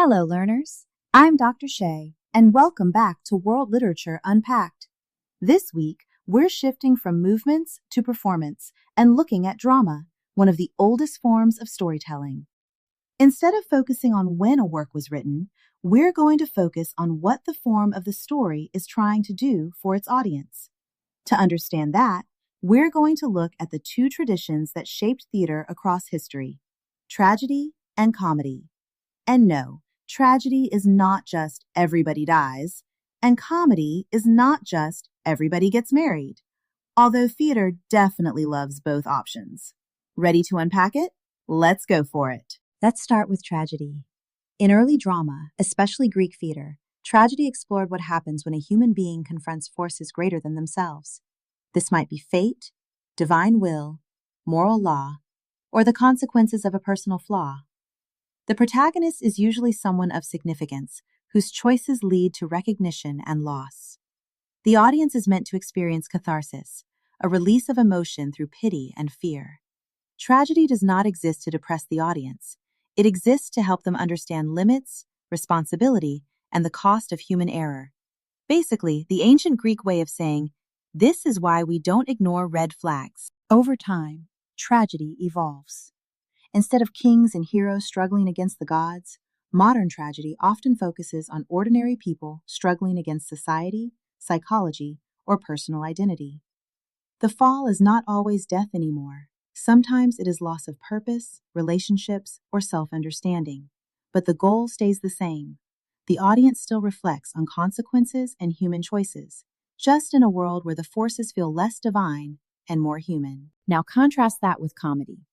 Hello, learners. I'm Dr. Shea, and welcome back to World Literature Unpacked. This week, we're shifting from movements to performance and looking at drama, one of the oldest forms of storytelling. Instead of focusing on when a work was written, we're going to focus on what the form of the story is trying to do for its audience. To understand that, we're going to look at the two traditions that shaped theater across history, tragedy and comedy. And no, tragedy is not just everybody dies, and comedy is not just everybody gets married, although theater definitely loves both options. Ready to unpack it? Let's go for it. Let's start with tragedy. In early drama, especially Greek theater, tragedy explored what happens when a human being confronts forces greater than themselves. This might be fate, divine will, moral law, or the consequences of a personal flaw. The protagonist is usually someone of significance, whose choices lead to recognition and loss. The audience is meant to experience catharsis, a release of emotion through pity and fear. Tragedy does not exist to depress the audience. It exists to help them understand limits, responsibility, and the cost of human error. Basically, the ancient Greek way of saying, "This is why we don't ignore red flags." Over time, tragedy evolves. Instead of kings and heroes struggling against the gods, modern tragedy often focuses on ordinary people struggling against society, psychology, or personal identity. The fall is not always death anymore. Sometimes it is loss of purpose, relationships, or self-understanding. But the goal stays the same. The audience still reflects on consequences and human choices, just in a world where the forces feel less divine and more human. Now contrast that with comedy.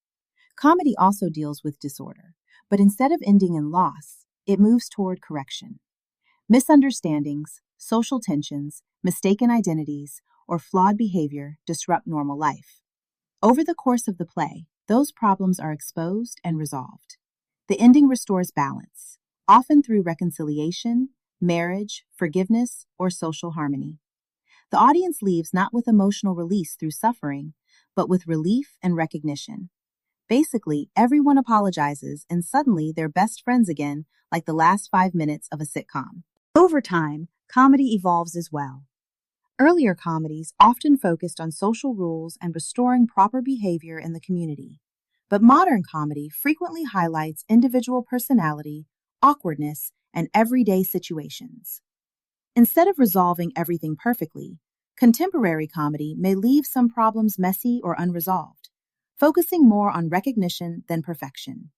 Comedy also deals with disorder, but instead of ending in loss, it moves toward correction. Misunderstandings, social tensions, mistaken identities, or flawed behavior disrupt normal life. Over the course of the play, those problems are exposed and resolved. The ending restores balance, often through reconciliation, marriage, forgiveness, or social harmony. The audience leaves not with emotional release through suffering, but with relief and recognition. Basically, everyone apologizes and suddenly they're best friends again, like the last 5 minutes of a sitcom. Over time, comedy evolves as well. Earlier comedies often focused on social rules and restoring proper behavior in the community. But modern comedy frequently highlights individual personality, awkwardness, and everyday situations. Instead of resolving everything perfectly, contemporary comedy may leave some problems messy or unresolved, focusing more on recognition than perfection.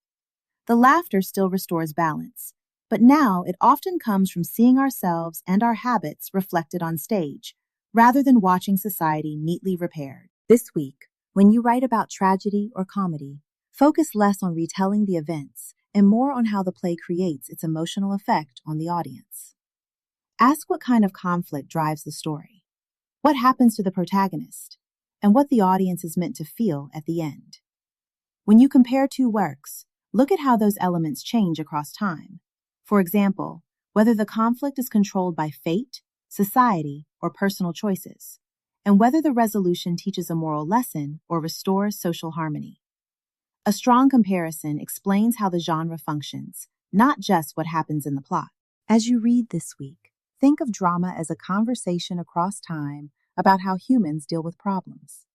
The laughter still restores balance, but now it often comes from seeing ourselves and our habits reflected on stage, rather than watching society neatly repaired. This week, when you write about tragedy or comedy, focus less on retelling the events and more on how the play creates its emotional effect on the audience. Ask what kind of conflict drives the story, what happens to the protagonist, and what the audience is meant to feel at the end. When you compare two works, look at how those elements change across time. For example, whether the conflict is controlled by fate, society, or personal choices, and whether the resolution teaches a moral lesson or restores social harmony. A strong comparison explains how the genre functions, not just what happens in the plot. As you read this week, think of drama as a conversation across time about how humans deal with problems.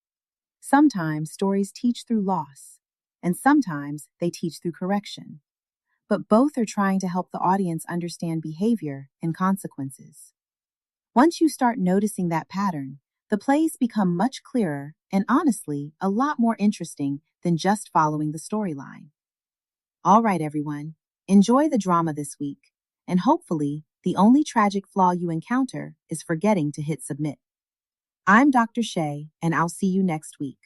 Sometimes stories teach through loss, and sometimes they teach through correction. But both are trying to help the audience understand behavior and consequences. Once you start noticing that pattern, the plays become much clearer and honestly a lot more interesting than just following the storyline. All right, everyone, enjoy the drama this week, and hopefully the only tragic flaw you encounter is forgetting to hit submit. I'm Dr. Shea, and I'll see you next week.